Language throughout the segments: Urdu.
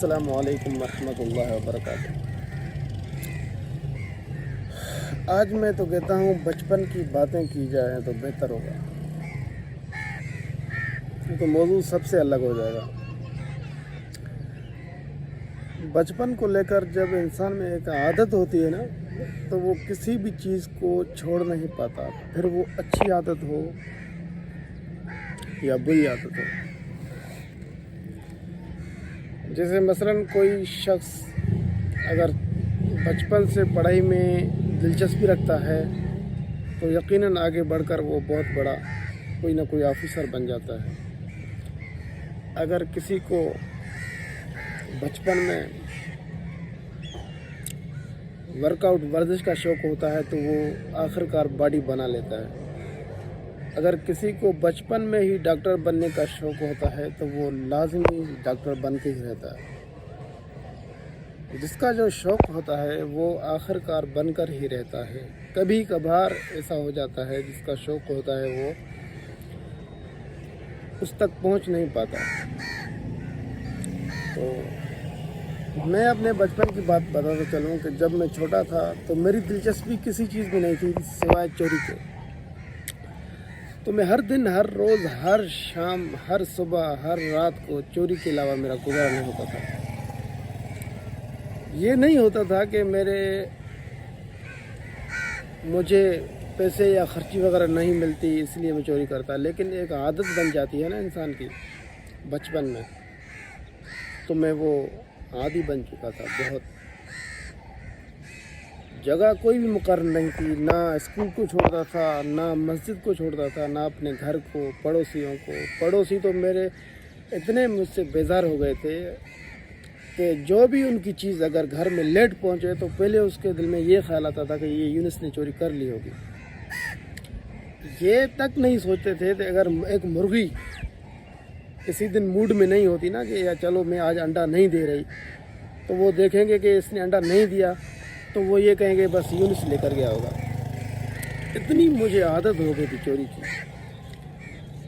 السلام علیکم ورحمۃ اللہ وبرکاتہ۔ آج میں تو کہتا ہوں بچپن کی باتیں کی جائیں تو بہتر ہوگا، کیونکہ موضوع سب سے الگ ہو جائے گا۔ بچپن کو لے کر جب انسان میں ایک عادت ہوتی ہے نا، تو وہ کسی بھی چیز کو چھوڑ نہیں پاتا، پھر وہ اچھی عادت ہو یا بری عادت ہو۔ جیسے مثلاً کوئی شخص اگر بچپن سے پڑھائی میں دلچسپی رکھتا ہے تو یقیناً آگے بڑھ کر وہ بہت بڑا کوئی نہ کوئی آفیسر بن جاتا ہے۔ اگر کسی کو بچپن میں ورک آؤٹ ورزش کا شوق ہوتا ہے تو وہ آخر کار باڈی بنا لیتا ہے۔ اگر کسی کو بچپن میں ہی ڈاکٹر بننے کا شوق ہوتا ہے تو وہ لازمی ڈاکٹر بن کے ہی رہتا ہے۔ جس کا جو شوق ہوتا ہے وہ آخر کار بن کر ہی رہتا ہے۔ کبھی کبھار ایسا ہو جاتا ہے جس کا شوق ہوتا ہے وہ اس تک پہنچ نہیں پاتا۔ تو میں اپنے بچپن کی بات بتاتا چلوں کہ جب میں چھوٹا تھا تو میری دلچسپی کسی چیز میں نہیں تھی سوائے چوری کے۔ تو میں ہر دن، ہر روز، ہر شام، ہر صبح، ہر رات کو چوری کے علاوہ میرا گزارا نہیں ہوتا تھا۔ یہ نہیں ہوتا تھا کہ مجھے پیسے یا خرچی وغیرہ نہیں ملتی اس لیے میں چوری کرتا، لیکن ایک عادت بن جاتی ہے نا انسان کی بچپن میں، تو میں وہ عادی بن چکا تھا۔ بہت جگہ کوئی بھی مقرر نہیں تھی، نہ اسکول کو چھوڑتا تھا، نہ مسجد کو چھوڑتا تھا، نہ اپنے گھر کو، پڑوسیوں کو۔ پڑوسی تو میرے اتنے مجھ سے بیزار ہو گئے تھے کہ جو بھی ان کی چیز اگر گھر میں لیٹ پہنچے تو پہلے اس کے دل میں یہ خیال آتا تھا کہ یہ یونس نے چوری کر لی ہوگی۔ یہ تک نہیں سوچتے تھے کہ اگر ایک مرغی کسی دن موڈ میں نہیں ہوتی نا کہ یا چلو میں آج انڈا نہیں دے رہی، تو وہ دیکھیں گے کہ اس نے انڈا نہیں دیا تو وہ یہ کہیں گے بس یونس لے کر گیا ہوگا۔ اتنی مجھے عادت ہو گئی تھی چوری کی۔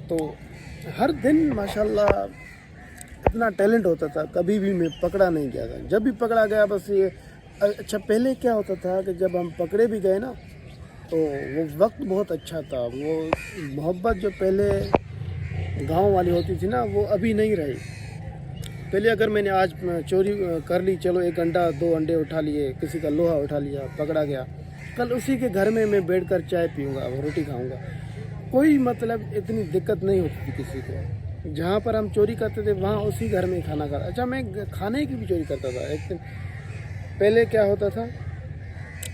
تو ہر دن ماشاءاللہ اتنا ٹیلنٹ ہوتا تھا، کبھی بھی میں پکڑا نہیں گیا تھا۔ جب بھی پکڑا گیا بس یہ اچھا، پہلے کیا ہوتا تھا کہ جب ہم پکڑے بھی گئے نا تو وہ وقت بہت اچھا تھا۔ وہ محبت جو پہلے گاؤں والی ہوتی تھی نا وہ ابھی نہیں رہی۔ پہلے اگر میں نے آج چوری کر لی، چلو ایک انڈا، 2 انڈے اٹھا لیے، کسی کا لوہا اٹھا لیا، پکڑا گیا، کل اسی کے گھر میں بیٹھ کر چائے پیوں گا، روٹی کھاؤں گا، کوئی مطلب اتنی دقت نہیں ہوتی تھی کسی کو۔ جہاں پر ہم چوری کرتے تھے وہاں اسی گھر میں کھانا کھاتا۔ اچھا، میں کھانے کی بھی چوری کرتا تھا۔ ایک دن پہلے کیا ہوتا تھا،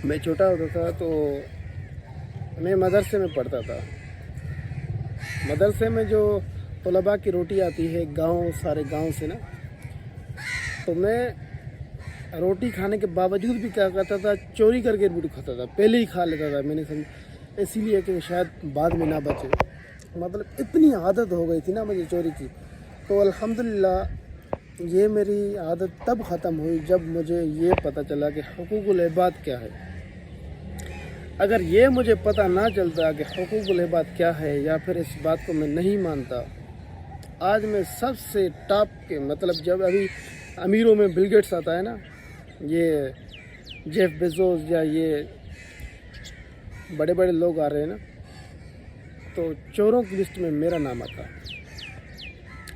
میں چھوٹا ہوتا تھا تو میں مدرسے میں پڑھتا تھا۔ مدرسے میں جو طلباء کی روٹی آتی ہے سارے گاؤں سے نا، تو میں روٹی کھانے کے باوجود بھی کیا کرتا تھا، چوری کر کے روٹی کھاتا تھا، پہلے ہی کھا لیتا تھا۔ میں نے سمجھا اسی لیے کہ شاید بعد میں نہ بچے، مطلب اتنی عادت ہو گئی تھی نا مجھے چوری کی۔ تو الحمدللہ یہ میری عادت تب ختم ہوئی جب مجھے یہ پتہ چلا کہ حقوق العباد کیا ہے۔ اگر یہ مجھے پتہ نہ چلتا کہ حقوق العباد کیا ہے، یا پھر اس بات کو میں نہیں مانتا، آج میں سب سے ٹاپ کے مطلب جب ابھی امیروں میں بل گیٹس آتا ہے نا، یہ جیف بیزوس یا یہ بڑے بڑے لوگ آ رہے ہیں نا، تو چوروں کی لسٹ میں میرا نام آتا۔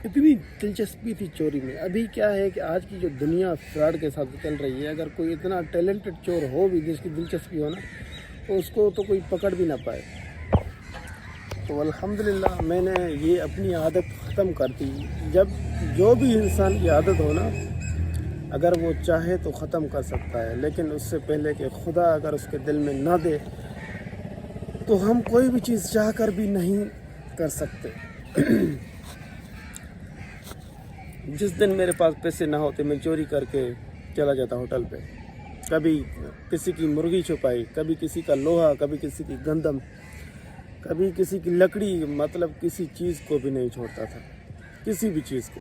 اتنی دلچسپی تھی چوری میں۔ ابھی کیا ہے کہ آج کی جو دنیا فراڈ کے ساتھ چل رہی ہے، اگر کوئی اتنا ٹیلنٹڈ چور ہو بھی جس کی دلچسپی ہو نا، تو اس کو تو کوئی پکڑ بھی نہ پائے۔ تو الحمدللہ میں نے یہ اپنی عادت ختم کر دی۔ جب جو بھی انسان کی عادت ہو نا، اگر وہ چاہے تو ختم کر سکتا ہے، لیکن اس سے پہلے کہ خدا اگر اس کے دل میں نہ دے تو ہم کوئی بھی چیز چاہ کر بھی نہیں کر سکتے۔ جس دن میرے پاس پیسے نہ ہوتے میں چوری کر کے چلا جاتا ہوٹل پہ، کبھی کسی کی مرغی چھپائی، کبھی کسی کا لوہا، کبھی کسی کی گندم، کبھی کسی کی لکڑی، مطلب کسی چیز کو بھی نہیں چھوڑتا تھا، کسی بھی چیز کو۔